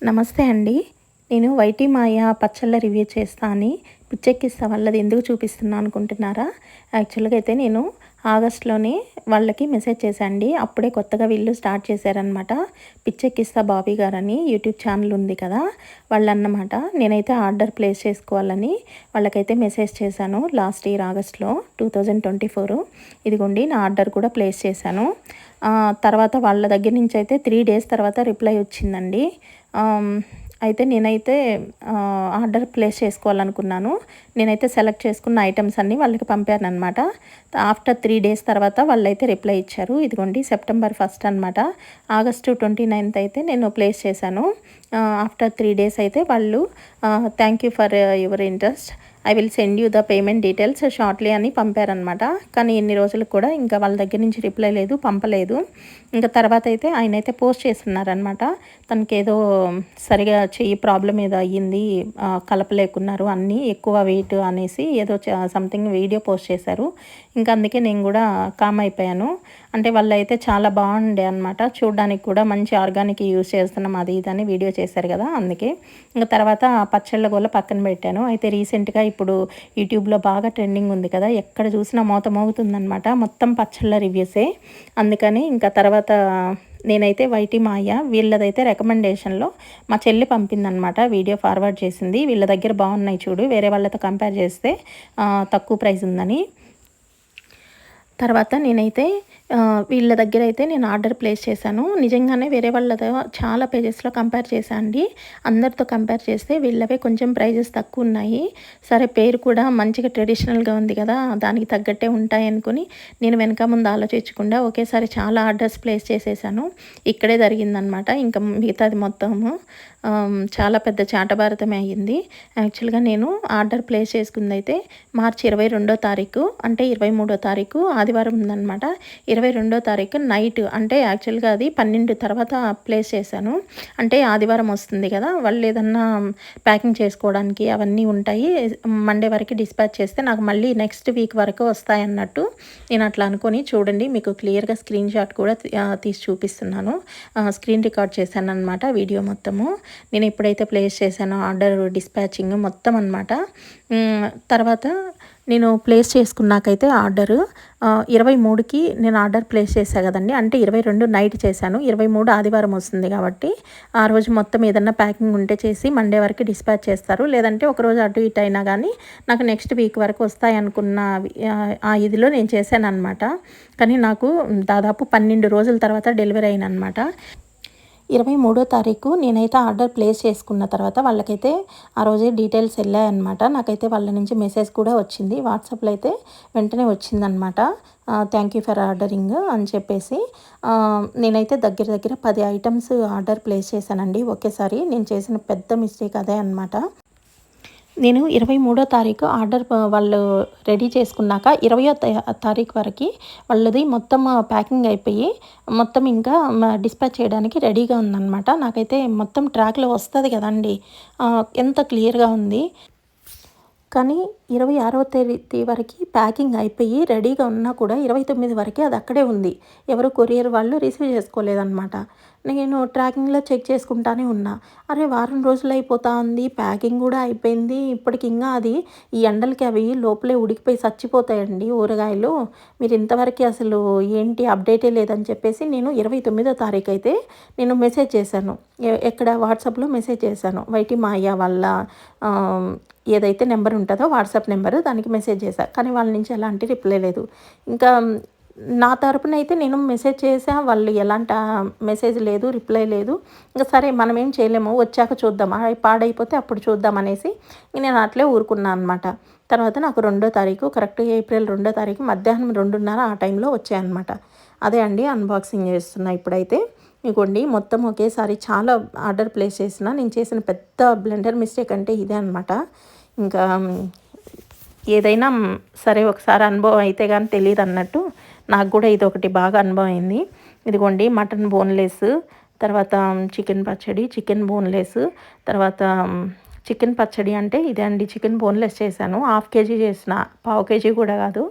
నమస్తే అండి. నేను వైటీ మాయ పచ్చళ్ళ రివ్యూ చేస్తా అని పిచ్చెక్కిస్తా వాళ్ళది ఎందుకు చూపిస్తున్నా అనుకుంటున్నారా? యాక్చువల్‌గా అయితే నేను ఆగస్ట్‌లోనే వాళ్ళకి మెసేజ్ చేశా అండి. అప్పుడే కొత్తగా వీళ్ళు స్టార్ట్ చేశారనమాట. పిచ్చెక్కిస్తా బాబీ గారని యూట్యూబ్ ఛానల్ ఉంది కదా! వాళ్ళన్నమాట. నేనైతే ఆర్డర్ ప్లేస్ చేసుకోవాలని వాళ్ళకైతే మెసేజ్ చేశాను. లాస్ట్ ఇయర్ ఆగస్ట్‌లో 2024 ఇదిగోండి నా ఆర్డర్ కూడా ప్లేస్ చేశాను. తర్వాత వాళ్ళ దగ్గర నుంచి అయితే 3 డేస్ తర్వాత రిప్లై వచ్చిందండి. అయితే నేనైతే ఆర్డర్ ప్లేస్ చేసుకోవాలనుకున్నాను. నేనైతే సెలెక్ట్ చేసుకున్న ఐటెమ్స్ అన్నీ వాళ్ళకి పంపాననమాట. ఆఫ్టర్ 3 డేస్ తర్వాత వాళ్ళైతే రిప్లై ఇచ్చారు. ఇదిగోండి సెప్టెంబర్ 1 అనమాట. ఆగస్టు 29th అయితే నేను ప్లేస్ చేశాను. ఆఫ్టర్ 3 డేస్ అయితే వాళ్ళు thank you for your interest. I will send you the payment details shortly అని పంపారనమాట. కానీ ఇన్ని రోజులకు కూడా ఇంకా వాళ్ళ దగ్గర నుంచి రిప్లై లేదు, పంపలేదు. ఇంకా తర్వాత అయితే ఆయనైతే పోస్ట్ చేస్తున్నారనమాట. తనకేదో సరిగా చెయ్యి ప్రాబ్లం ఏదో అయ్యింది, కలపలేకున్నారు అన్నీ ఎక్కువ వెయిట్ అనేసి ఏదో సంథింగ్ వీడియో పోస్ట్ చేశారు. ఇంకా అందుకే నేను కూడా కామ్ అయిపోయాను. అంటే వాళ్ళైతే చాలా బాగుండే అనమాట. చూడడానికి కూడా మంచి ఆర్గానిక్ యూజ్ చేస్తున్నాం అది ఇది అని వీడియో చేశారు కదా, అందుకే. ఇంకా తర్వాత పచ్చళ్ళ గోల పక్కన పెట్టాను. అయితే రీసెంట్గా ఇప్పుడు యూట్యూబ్లో బాగా ట్రెండింగ్ ఉంది కదా, ఎక్కడ చూసినా మోత మోగుతుందనమాట. మొత్తం పచ్చళ్ళ రివ్యూసే. అందుకని ఇంకా తర్వాత నేనైతే వైటీ మాయ వీళ్ళదైతే రికమెండేషన్లో మా చెల్లి పంపిందనమాట. వీడియో ఫార్వర్డ్ చేసింది. వీళ్ళ దగ్గర బాగున్నాయి చూడు, వేరే వాళ్ళతో కంపేర్ చేస్తే తక్కువ ప్రైస్ ఉందని. తర్వాత నేనైతే వీళ్ళ దగ్గర అయితే నేను ఆర్డర్ ప్లేస్ చేశాను. నిజంగానే వేరే వాళ్ళతో చాలా పేజెస్లో కంపేర్ చేశాను అండి. అందరితో కంపేర్ చేస్తే వీళ్ళవే కొంచెం ప్రైజెస్ తక్కువ ఉన్నాయి. సరే పేరు కూడా మంచిగా ట్రెడిషనల్గా ఉంది కదా, దానికి తగ్గట్టే ఉంటాయి అనుకుని నేను వెనక ముందు ఆలోచించకుండా ఒకేసారి చాలా ఆర్డర్స్ ప్లేస్ చేసేసాను. ఇక్కడే జరిగిందనమాట. ఇంకా మిగతాది మొత్తము చాలా పెద్ద చాటభారతమే అయ్యింది. యాక్చువల్గా నేను ఆర్డర్ ప్లేస్ చేసుకుందైతే మార్చి 22వ తారీఖు, అంటే 23వ తారీఖు ఆదివారం ఉందన్నమాట. 22వ తారీఖు నైట్, అంటే యాక్చువల్గా అది 12 తర్వాత ప్లేస్ చేశాను. అంటే ఆదివారం వస్తుంది కదా, వాళ్ళు ఏదన్నా ప్యాకింగ్ చేసుకోవడానికి అవన్నీ ఉంటాయి. మండే వరకు డిస్పాచ్ చేస్తే నాకు మళ్ళీ నెక్స్ట్ వీక్ వరకు వస్తాయన్నట్టు నేను అట్లా అనుకొని, చూడండి మీకు క్లియర్గా స్క్రీన్ షాట్ కూడా తీసి చూపిస్తున్నాను. స్క్రీన్ రికార్డ్ చేశాను అనమాట వీడియో మొత్తము. నేను ఎప్పుడైతే ప్లేస్ చేశానో ఆర్డర్ డిస్పాచింగ్ మొత్తం అనమాట. తర్వాత నేను ప్లేస్ చేసుకున్నాకైతే ఆర్డరు 23కి నేను ఆర్డర్ ప్లేస్ చేశాను కదండి. అంటే 22 నైట్ చేశాను. 23 ఆదివారం వస్తుంది కాబట్టి ఆ రోజు మొత్తం ఏదన్నా ప్యాకింగ్ ఉంటే చేసి మండే వరకు డిస్పాచ్ చేస్తారు. లేదంటే ఒకరోజు అటు ఇటు అయినా కానీ నాకు నెక్స్ట్ వీక్ వరకు వస్తాయి అనుకున్న ఆ ఇదిలో నేను చేశాను అనమాట. కానీ నాకు దాదాపు 12 రోజుల తర్వాత డెలివరీ అయిననమాట. 23వ తారీఖు నేనైతే ఆర్డర్ ప్లేస్ చేసుకున్న తర్వాత వాళ్ళకైతే ఆ రోజే డీటెయిల్స్ వెళ్ళాయన్నమాట. నాకైతే వాళ్ళ నుంచి మెసేజ్ కూడా వచ్చింది. వాట్సాప్లో అయితే వెంటనే వచ్చిందనమాట. థ్యాంక్ యూ ఫర్ ఆర్డరింగ్ అని చెప్పేసి. నేనైతే దగ్గర 10 ఐటమ్స్ ఆర్డర్ ప్లేస్ చేశానండి ఒకేసారి. నేను చేసిన పెద్ద మిస్టేక్ అదే అనమాట. నేను 23వ తారీఖు ఆర్డర్ వాళ్ళు రెడీ చేసుకున్నాక 20వ తారీఖు వరకు వాళ్ళది మొత్తం ప్యాకింగ్ అయిపోయి మొత్తం ఇంకా డిస్పాచ్ చేయడానికి రెడీగా ఉందన్నమాట. నాకైతే మొత్తం ట్రాక్లో వస్తుంది కదండి, ఎంత క్లియర్గా ఉంది. కానీ 26వ తేదీ వరకు ప్యాకింగ్ అయిపోయి రెడీగా ఉన్నా కూడా 29 వరకే అది అక్కడే ఉంది. ఎవరు కొరియర్ వాళ్ళు రిసీవ్ చేసుకోలేదన్నమాట. నేను ట్రాకింగ్లో చెక్ చేసుకుంటానే ఉన్నా. అరే వారం రోజులు అయిపోతా ఉంది, ప్యాకింగ్ కూడా అయిపోయింది, ఇప్పటికి ఇంకా అది ఈ ఎండలకి అవి లోపలే ఉడికిపోయి చచ్చిపోతాయండి ఊరగాయలు, మీరు ఇంతవరకు అసలు ఏంటి అప్డేటే లేదని చెప్పేసి నేను 29వ తారీఖు అయితే నేను మెసేజ్ చేశాను. ఎక్కడ వాట్సాప్లో మెసేజ్ చేశాను. వైటీ మాయ వాళ్ళ ఏదైతే నెంబర్ ఉంటుందో వాట్సాప్ నెంబరు, దానికి మెసేజ్ చేశాను. కానీ వాళ్ళ నుంచి ఎలాంటి రిప్లై లేదు. ఇంకా నా తరపున అయితే నేను మెసేజ్ చేసా, వాళ్ళు ఎలాంటి మెసేజ్ లేదు, రిప్లై లేదు. ఇంకా సరే మనం ఏం చేయలేము, వచ్చాక చూద్దాం, పాడైపోతే అప్పుడు చూద్దాం అనేసి నేను అట్లే ఊరుకున్నాను అనమాట. తర్వాత నాకు 2వ తారీఖు కరెక్ట్గా ఏప్రిల్ 2వ తారీఖు మధ్యాహ్నం 2:30 ఆ టైంలో వచ్చాయన్నమాట. అదే అండి అన్బాక్సింగ్ చేస్తున్నా ఇప్పుడైతే. ఇదిగోండి మొత్తం ఒకేసారి చాలా ఆర్డర్ ప్లేస్ చేసిన. నేను చేసిన పెద్ద బ్లెండర్ మిస్టేక్ అంటే ఇదే అనమాట. ఇంకా ఏదైనా సరే ఒకసారి అనుభవం అయితే కానీ తెలియదు అన్నట్టు నాకు కూడా ఇది ఒకటి బాగా అనుభవం అయింది. ఇదిగోండి మటన్ బోన్లెస్, తర్వాత చికెన్ పచ్చడి, చికెన్ బోన్లెస్, తర్వాత చికెన్ పచ్చడి అంటే ఇదే అండి. చికెన్ బోన్లెస్ చేశాను, 1/2 కేజీ చేసిన, 1/4 కేజీ కూడా కాదు.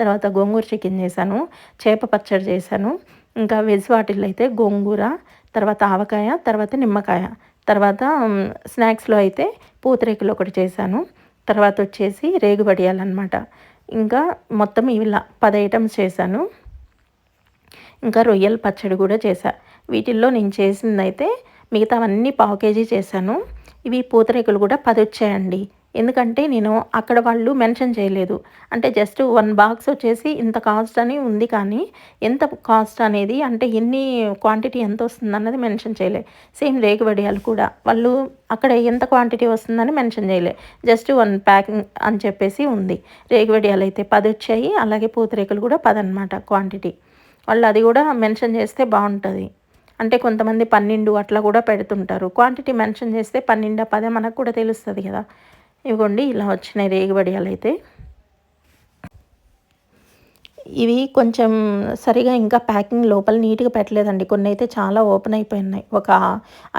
తర్వాత గోంగూర చికెన్ చేశాను, చేప పచ్చడి చేశాను. ఇంకా వెజ్ వాటిల్లో అయితే గోంగూర, తర్వాత ఆవకాయ, తర్వాత నిమ్మకాయ. తర్వాత స్నాక్స్లో అయితే పూతరేకులు ఒకటి చేశాను. తర్వాత వచ్చేసి రేగు వడియాలన్నమాట. ఇంకా మొత్తం ఇలా 10 ఐటమ్స్ చేశాను. ఇంకా రొయ్యల పచ్చడి కూడా చేశా. వీటిల్లో నేను చేసిందైతే మిగతావన్నీ పావు కేజీ చేశాను. ఇవి పూతరేకులు కూడా 10 వచ్చాయండి. ఎందుకంటే నేను అక్కడ వాళ్ళు మెన్షన్ చేయలేదు. అంటే జస్ట్ 1 బాక్స్ వచ్చేసి ఇంత కాస్ట్ అని ఉంది, కానీ ఎంత కాస్ట్ అనేది అంటే ఎన్ని క్వాంటిటీ ఎంత వస్తుందన్నది మెన్షన్ చేయలే. సేమ్ రేగు వడియాలు కూడా వాళ్ళు అక్కడ ఎంత క్వాంటిటీ వస్తుందని మెన్షన్ చేయలే. జస్ట్ 1 ప్యాకింగ్ అని చెప్పేసి ఉంది. రేగు వడియాలు అయితే 10 వచ్చాయి. అలాగే పూతరేకులు కూడా 10 అనమాట క్వాంటిటీ. వాళ్ళు అది కూడా మెన్షన్ చేస్తే బాగుంటుంది. అంటే కొంతమంది 12 అట్లా కూడా పెడుతుంటారు. క్వాంటిటీ మెన్షన్ చేస్తే 12, 10 మనకు కూడా తెలుస్తుంది కదా. ఇవ్వండి ఇలా వచ్చినాయి రేగు వడియాలైతే. ఇవి కొంచెం సరిగా ఇంకా ప్యాకింగ్ లోపల నీట్గా పెట్టలేదండి. కొన్ని అయితే చాలా ఓపెన్ అయిపోయినాయి. ఒక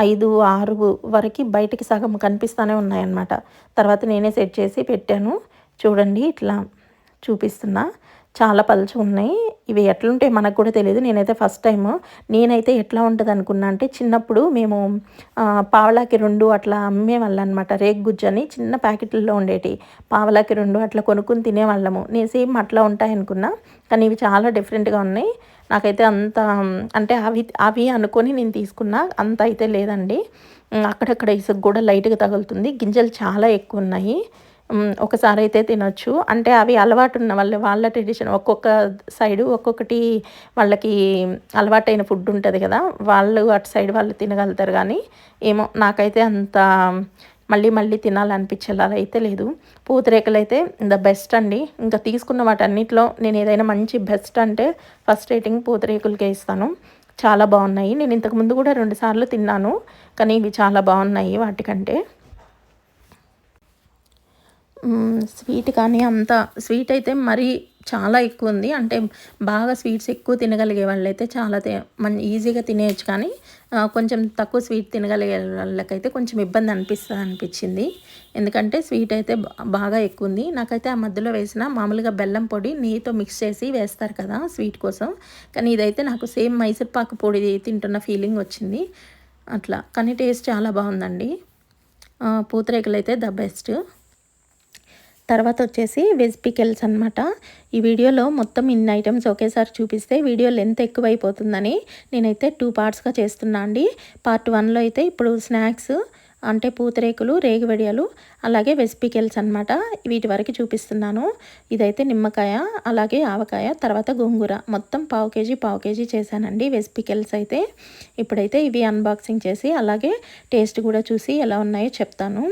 5, 6 వరకు బయటికి సగం కనిపిస్తూనే ఉన్నాయన్నమాట. తర్వాత నేనే సెట్ చేసి పెట్టాను. చూడండి ఇట్లా చూపిస్తున్నా. చాలా పలుచగున్నాయి. ఇవి ఎట్లుంటాయి మనకు కూడా తెలియదు. నేనైతే ఎట్లా ఉంటుంది అనుకున్నా అంటే, చిన్నప్పుడు మేము పావలాకి 2 అట్లా అమ్మేవాళ్ళం అనమాట. రేగు గుజ్జని చిన్న ప్యాకెట్లలో ఉండేటి. పావలాకి 2 అట్లా కొనుక్కొని తినేవాళ్ళము. నేను సేమ్ అట్లా ఉంటాయి అనుకున్నా, కానీ ఇవి చాలా డిఫరెంట్గా ఉన్నాయి. నాకైతే అంత అంటే అవి అనుకొని నేను తీసుకున్నా, అంత అయితే లేదండి. అక్కడక్కడ ఇసుక కూడా లైట్గా తగులుతుంది. గింజలు చాలా ఎక్కువ ఉన్నాయి. ఒకసారి అయితే తినొచ్చు. అంటే అవి అలవాటు ఉన్న వాళ్ళ ట్రెడిషన్, ఒక్కొక్క సైడు ఒక్కొక్కటి వాళ్ళకి అలవాటైన ఫుడ్ ఉంటుంది కదా. వాళ్ళు అటు సైడ్ వాళ్ళు తినగలుగుతారు, కానీ ఏమో నాకైతే అంత మళ్ళీ మళ్ళీ తినాలనిపించేలా అయితే లేదు. పూతరేకులు అయితే ద బెస్ట్ అండి. ఇంకా తీసుకున్న వాటన్నిటిలో నేను ఏదైనా మంచి బెస్ట్ అంటే ఫస్ట్ రేటింగ్ పూతరేకులకే ఇస్తాను. చాలా బాగున్నాయి. నేను ఇంతకుముందు కూడా 2 సార్లు తిన్నాను, కానీ ఇవి చాలా బాగున్నాయి వాటికంటే. స్వీట్ కానీ అంత స్వీట్ అయితే మరీ చాలా ఎక్కువ ఉంది. అంటే బాగా స్వీట్స్ ఎక్కువ తినగలిగే వాళ్ళైతే చాలా ఈజీగా తినేయచ్చు, కానీ కొంచెం తక్కువ స్వీట్ తినగలిగే వాళ్ళకైతే కొంచెం ఇబ్బంది అనిపించింది. ఎందుకంటే స్వీట్ అయితే బాగా ఎక్కువ ఉంది. నాకైతే ఆ మధ్యలో వేసిన మామూలుగా బెల్లం పొడి నెయ్యితో మిక్స్ చేసి వేస్తారు కదా స్వీట్ కోసం, కానీ ఇదైతే నాకు సేమ్ మైసూర్పాకు పొడి తింటున్న ఫీలింగ్ వచ్చింది అట్లా. కానీ టేస్ట్ చాలా బాగుందండి. పూతరేకులు అయితే ద బెస్ట్. తర్వాత వచ్చేసి వెజ్ పికెల్స్ అనమాట. ఈ వీడియోలో మొత్తం ఇన్ని ఐటమ్స్ ఒకేసారి చూపిస్తే వీడియో లెంత్ ఎక్కువైపోతుందని నేనైతే 2 పార్ట్స్గా చేస్తున్నా అండి. పార్ట్ 1లో అయితే ఇప్పుడు స్నాక్స్ అంటే పూతరేకులు, రేగు వడియాలు, అలాగే వెజ్ పికెల్స్ అనమాట. వీటి వరకు చూపిస్తున్నాను. ఇదైతే నిమ్మకాయ, అలాగే ఆవకాయ, తర్వాత గోంగూర, మొత్తం పావు కేజీ చేశానండి వెజ్ పికెల్స్ అయితే. ఇప్పుడైతే ఇవి అన్బాక్సింగ్ చేసి అలాగే టేస్ట్ కూడా చూసి ఎలా ఉన్నాయో చెప్తాను.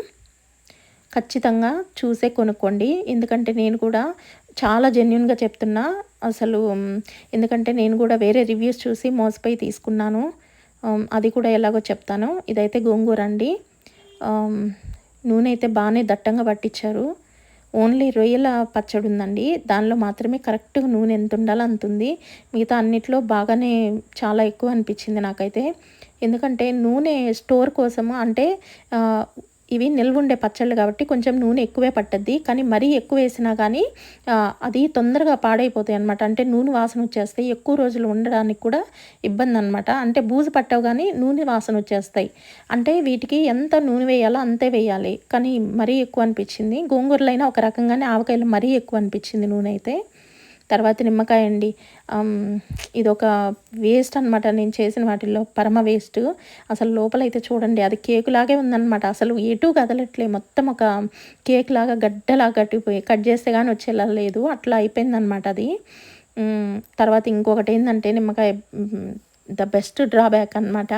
ఖచ్చితంగా చూసే కొనుక్కోండి. ఎందుకంటే నేను కూడా చాలా జెన్యూన్గా చెప్తున్నా అసలు. ఎందుకంటే నేను కూడా వేరే రివ్యూస్ చూసి మోసపోయి తీసుకున్నాను. అది కూడా ఎలాగో చెప్తాను. ఇదైతే గోంగూర అండి. నూనె అయితే బాగానే దట్టంగా పట్టించారు. ఓన్లీ రొయ్యల పచ్చడి ఉందండి, దానిలో మాత్రమే కరెక్ట్గా నూనె ఎంత ఉండాలో అంత ఉంది. మిగతా అన్నిట్లో బాగానే చాలా ఎక్కువ అనిపించింది నాకైతే. ఎందుకంటే నూనె స్టోర్ కోసము అంటే ఇవి నిల్వ ఉండే పచ్చళ్ళు కాబట్టి కొంచెం నూనె ఎక్కువే పట్టద్ది, కానీ మరీ ఎక్కువ వేసినా కానీ అది తొందరగా పాడైపోతాయి అనమాట. అంటే నూనె వాసన వచ్చేస్తాయి, ఎక్కువ రోజులు ఉండడానికి కూడా ఇబ్బంది అనమాట. అంటే బూజు పట్టవు కానీ నూనె వాసన వచ్చేస్తాయి. అంటే వీటికి ఎంత నూనె వేయాలో అంతే వేయాలి, కానీ మరీ ఎక్కువ అనిపించింది. గోంగూరలైనా ఒక రకంగానే, ఆవకాయలు మరీ ఎక్కువ అనిపించింది నూనె అయితే. తర్వాత నిమ్మకాయ అండి. ఇదొక వేస్ట్ అనమాట, నేను చేసిన వాటిల్లో పరమ వేస్ట్. అసలు లోపలైతే చూడండి, అది కేకు లాగే ఉందన్నమాట. అసలు ఎటు కదలట్లే, మొత్తం ఒక కేక్ లాగా గడ్డలాగా కట్టిపోయి కట్ చేస్తే కానీ వచ్చేలా లేదు, అట్లా అయిపోయిందనమాట అది. తర్వాత ఇంకొకటి ఏంటంటే నిమ్మకాయ ద బెస్ట్ డ్రాబ్యాక్ అనమాట.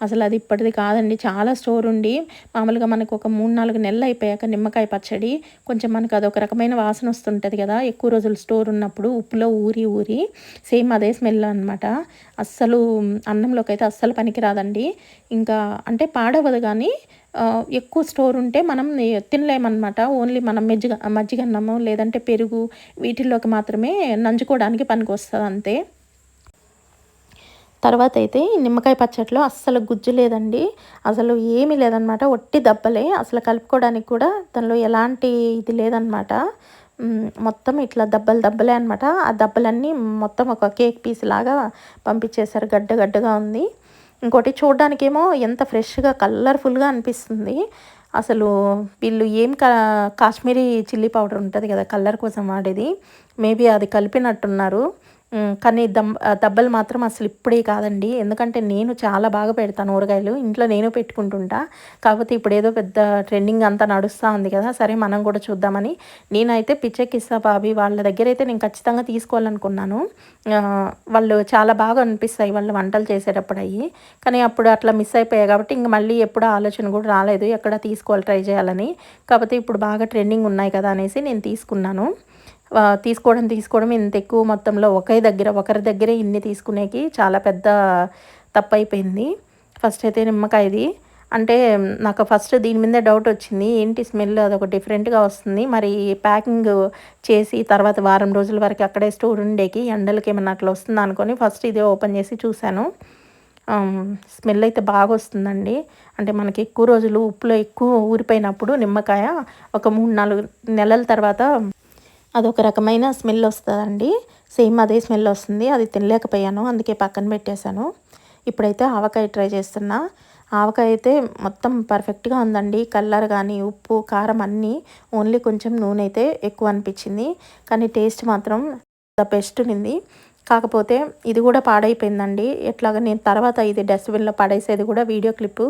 అసలు అది ఇప్పటిది కాదండి, చాలా స్టోర్ ఉండి మామూలుగా మనకు ఒక 3-4 నెలలు అయిపోయాక నిమ్మకాయ పచ్చడి కొంచెం మనకు అదొక రకమైన వాసన వస్తుంటుంది కదా, ఎక్కువ రోజులు స్టోర్ ఉన్నప్పుడు ఉప్పులో ఊరి సేమ్ అదే స్మెల్ అనమాట. అస్సలు అన్నంలోకి అయితే అస్సలు పనికిరాదండి. ఇంకా అంటే పాడవదు, కానీ ఎక్కువ స్టోర్ ఉంటే మనం తినలేమన్నమాట. ఓన్లీ మనం మజ్జిగన్నము లేదంటే పెరుగు వీటిల్లోకి మాత్రమే నంచుకోవడానికి పనికి వస్తుంది అంతే. తర్వాత అయితే నిమ్మకాయ పచ్చడిలో అస్సలు గుజ్జు లేదండి, అసలు ఏమీ లేదనమాట. ఒట్టి దబ్బలే, అసలు కలుపుకోవడానికి కూడా దానిలో ఎలాంటి ఇది లేదనమాట. మొత్తం ఇట్లా దబ్బలే అనమాట. ఆ దబ్బలన్నీ మొత్తం ఒక కేక్ పీస్ లాగా పంపించేశారు, గడ్డగా ఉంది. ఇంకోటి చూడ్డానికేమో ఎంత ఫ్రెష్‌గా కలర్‌ఫుల్‌గా అనిపిస్తుంది. అసలు వీళ్ళు ఏం కాశ్మీరీ చిల్లీ పౌడర్ ఉంటది గదా! కలర్ కోసం వాడేది. మేబీ అది కలిపినట్టున్నారు. కానీ దబ్బలు మాత్రం అసలు ఇప్పుడే కాదండి. ఎందుకంటే నేను చాలా బాగా పెడతాను ఊరగాయలు. ఇంట్లో నేను పెట్టుకుంటుంటా. కాకపోతే ఇప్పుడేదో పెద్ద ట్రెండింగ్ అంతా నడుస్తా ఉంది కదా! సరే మనం కూడా చూద్దామని నేనైతే పిచ్చెక్కిస్తా బాబీ వాళ్ళ దగ్గరైతే నేను ఖచ్చితంగా తీసుకోవాలనుకున్నాను. వాళ్ళు చాలా బాగా అనిపిస్తాయి వాళ్ళు వంటలు చేసేటప్పుడయ్యి. కానీ అప్పుడు అట్లా మిస్ అయిపోయాయి కాబట్టి ఇంక మళ్ళీ ఎప్పుడు ఆలోచన కూడా రాలేదు. ఎక్కడ తీసుకోవాలి ట్రై చేయాలని. కాకపోతే ఇప్పుడు బాగా ట్రెండింగ్ ఉన్నాయి కదా! అనేసి నేను తీసుకున్నాను. తీసుకోవడం ఇంత ఎక్కువ మొత్తంలో ఒకరి దగ్గరే ఇన్ని తీసుకునేకి చాలా పెద్ద తప్పయిపోయింది. ఫస్ట్ అయితే నిమ్మకాయది. అంటే నాకు ఫస్ట్ దీని మీదే డౌటొచ్చింది. ఏంటి స్మెల్ అదొక డిఫరెంట్‌గా వస్తుంది. మరి ప్యాకింగ్ చేసి తర్వాత వారం రోజుల వరకు అక్కడే స్టోర్ ఉండేకి ఎండలకేమన్నా అట్లా వస్తుందా అనుకోని ఫస్ట్ ఇదే ఓపెన్ చేసి చూశాను. స్మెల్ అయితే బాగొస్తుందండి. అంటే మనకి ఎక్కువ రోజులు ఉప్పులో ఎక్కువ ఊరిపోయినప్పుడు నిమ్మకాయ ఒక 3, 4 నెలల తర్వాత అదొక రకమైన స్మెల్ వస్తదండి. సేమ్ అదే స్మెల్ వస్తుంది. అది తినలేకపోయాను. అందుకే పక్కన పెట్టేశాను. ఇప్పుడైతే ఆవకాయ ట్రై చేస్తున్నా. ఆవకాయ అయితే మొత్తం పర్ఫెక్ట్‌గా ఉందండి. కలర్ గానీ, ఉప్పు, కారం అన్నీ. ఓన్లీ కొంచెం నూనె అయితే ఎక్కువ అనిపించింది. కానీ టేస్ట్ మాత్రం ద బెస్ట్ ఉన్నింది. కాకపోతే ఇది కూడా పాడైపోయిందండి. ఎట్లాగా నేను తర్వాత ఇది డస్ట్‌బిన్‌లో పడేసేది కూడా వీడియో క్లిప్పు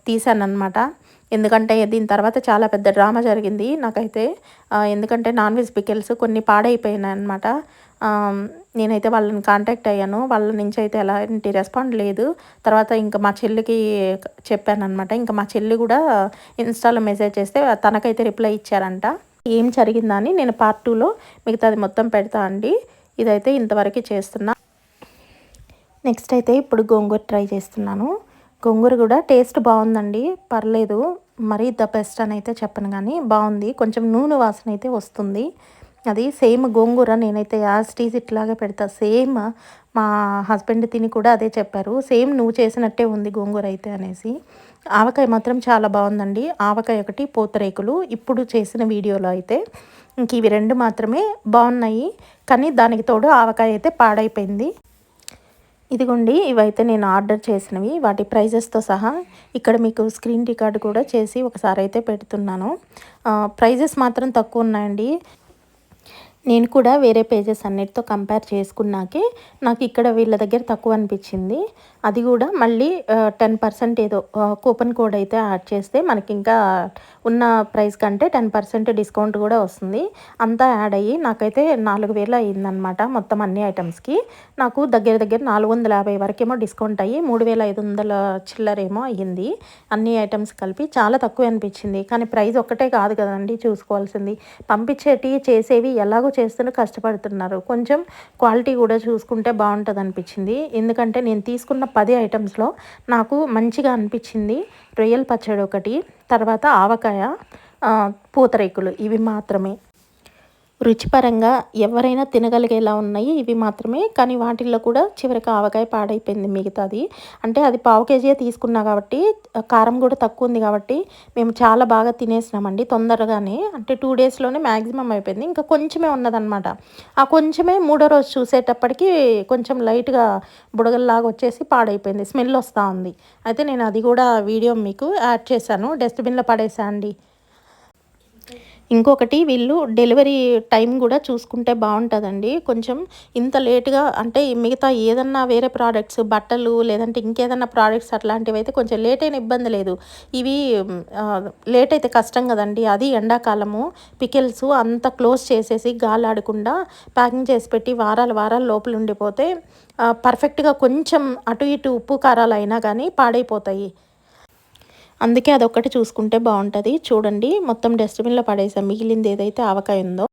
తీశాననమాట. ఎందుకంటే దీని తర్వాత చాలా పెద్ద డ్రామా జరిగింది నాకైతే. ఎందుకంటే నాన్ వెజ్ పికిల్స్ కొన్ని పాడైపోయినాయనమాట. నేనైతే వాళ్ళని కాంటాక్ట్ అయ్యాను. వాళ్ళ నుంచి అయితే ఎలాంటి రెస్పాండ్ లేదు. తర్వాత ఇంకా మా చెల్లికి చెప్పాననమాట. ఇంకా మా చెల్లి కూడా ఇన్‌స్టాలో మెసేజ్ చేస్తే తనకైతే రిప్లై ఇచ్చారంట. ఏం జరిగిందని నేను పార్ట్ 2లో మిగతాది మొత్తం పెడతా అండి. ఇదైతే ఇంతవరకే చేస్తున్నా. నెక్స్ట్ అయితే ఇప్పుడు గోంగూర ట్రై చేస్తున్నాను. గోంగూర కూడా టేస్ట్ బాగుందండి. పర్లేదు. మరీ ద బెస్ట్ అని అయితే చెప్పను గానీ బాగుంది. కొంచెం నూనె వాసన అయితే వస్తుంది. అది సేమ్ గోంగూర నేనైతే యాజ్ ఇట్ ఈజ్ ఇట్లాగే పెడతా. సేమ్ మా హస్బెండ్ తిని కూడా అదే చెప్పారు. సేమ్ నువ్వు చేసినట్టే ఉంది గోంగూర అయితే అనేసి. ఆవకాయ మాత్రం చాలా బాగుందండి. ఆవకాయ ఒకటి, పూతరేకులు ఇప్పుడు చేసిన వీడియోలో అయితే ఇంక ఇవి 2 మాత్రమే బాగున్నాయి. కానీ దానికి తోడు ఆవకాయ అయితే పాడైపోయింది. ఇదిగోండి ఇవైతే నేను ఆర్డర్ చేసినవి. వాటి ప్రైజెస్‌తో సహా ఇక్కడ మీకు స్క్రీన్ రికార్డ్ కూడా చేసి ఒకసారి అయితే పెడుతున్నాను. ప్రైజెస్ మాత్రం తక్కువున్నాయండి. నేను కూడా వేరే పేజెస్ అన్నిటితో కంపేర్ చేసుకున్నాకే నాకు ఇక్కడ వీళ్ళ దగ్గర తక్కువ అనిపించింది. అది కూడా మళ్ళీ 10% ఏదో కూపన్ కోడ్ అయితే యాడ్ చేస్తే మనకి ఇంకా ఉన్న ప్రైస్ కంటే 10% డిస్కౌంట్ కూడా వస్తుంది. అంతా యాడ్ అయ్యి నాకైతే 4000 అయిందనమాట మొత్తం అన్ని ఐటమ్స్‌కి. నాకు దగ్గర దగ్గర 450 వరకేమో డిస్కౌంట్ అయ్యి 3500 చిల్లరేమో అయ్యింది. అన్ని ఐటమ్స్ కలిపి చాలా తక్కువే అనిపించింది. కానీ ప్రైస్ ఒక్కటే కాదు కదండీ చూసుకోవాల్సింది. పంపించేటివి చేసేవి ఎలాగో చేస్తూనే కష్టపడుతున్నారు. కొంచెం క్వాలిటీ కూడా చూసుకుంటే బావుంటదనిపించింది. ఎందుకంటే నేను తీసుకున్న 10 ఐటమ్స్‌లో నాకు మంచిగా అనిపించింది రొయ్యల పచ్చడి ఒకటి, తర్వాత ఆవకాయ, పూతరేకులు ఇవి మాత్రమే. రుచిపరంగా ఎవరైనా తినగలిగేలా ఉన్నాయి ఇవి మాత్రమే. కానీ వాటిల్లో కూడా చివరికి ఆవకాయ పాడైపోయింది మిగతాది. అంటే అది పావు కేజీయే తీసుకున్నా కాబట్టి కారం కూడా తక్కువుంది కాబట్టి మేము చాలా బాగా తినేసినామండి తొందరగానే. అంటే 2 డేస్‌లోనే మ్యాక్సిమం అయిపోయింది. ఇంకా కొంచెమే ఉన్నదనమాట. ఆ కొంచెమే మూడో రోజు చూసేటప్పటికి కొంచెం లైట్‌గా బుడగల్లాగా వచ్చేసి పాడైపోయింది. స్మెల్ వస్తా ఉంది. అయితే నేను అది కూడా వీడియో మీకు యాడ్ చేశాను. డస్ట్‌బిన్‌లో పడేసా అండి. ఇంకొకటి వీళ్ళు డెలివరీ టైం కూడా చూసుకుంటే బాగుంటుందండి. కొంచెం ఇంత లేట్‌గా అంటే మిగతా ఏదన్నా వేరే ప్రోడక్ట్స్ బట్టలు లేదంటే ఇంకేదన్నా ప్రోడక్ట్స్ అట్లాంటివైతే కొంచెం లేట్ అయినా ఇబ్బంది లేదు. ఇవి లేట్ అయితే కష్టం కదండీ! అది ఎండాకాలము. పికిల్స్ అంతా క్లోజ్ చేసేసి గాలాడకుండా ప్యాకింగ్ చేసి పెట్టి వారాలు వారాలు లోపల ఉండిపోతే పర్ఫెక్ట్‌గా కొంచెం అటు ఇటు ఉప్పు కారాలు అయినా కానీ పాడైపోతాయి. అందుకే అదొక్కటి చూసుకుంటే బావుంటది. చూడండి మొత్తం డస్ట్‌బిన్‌లో పడేసాం. మిగిలింది ఏదైతే ఆవకాయ ఉందో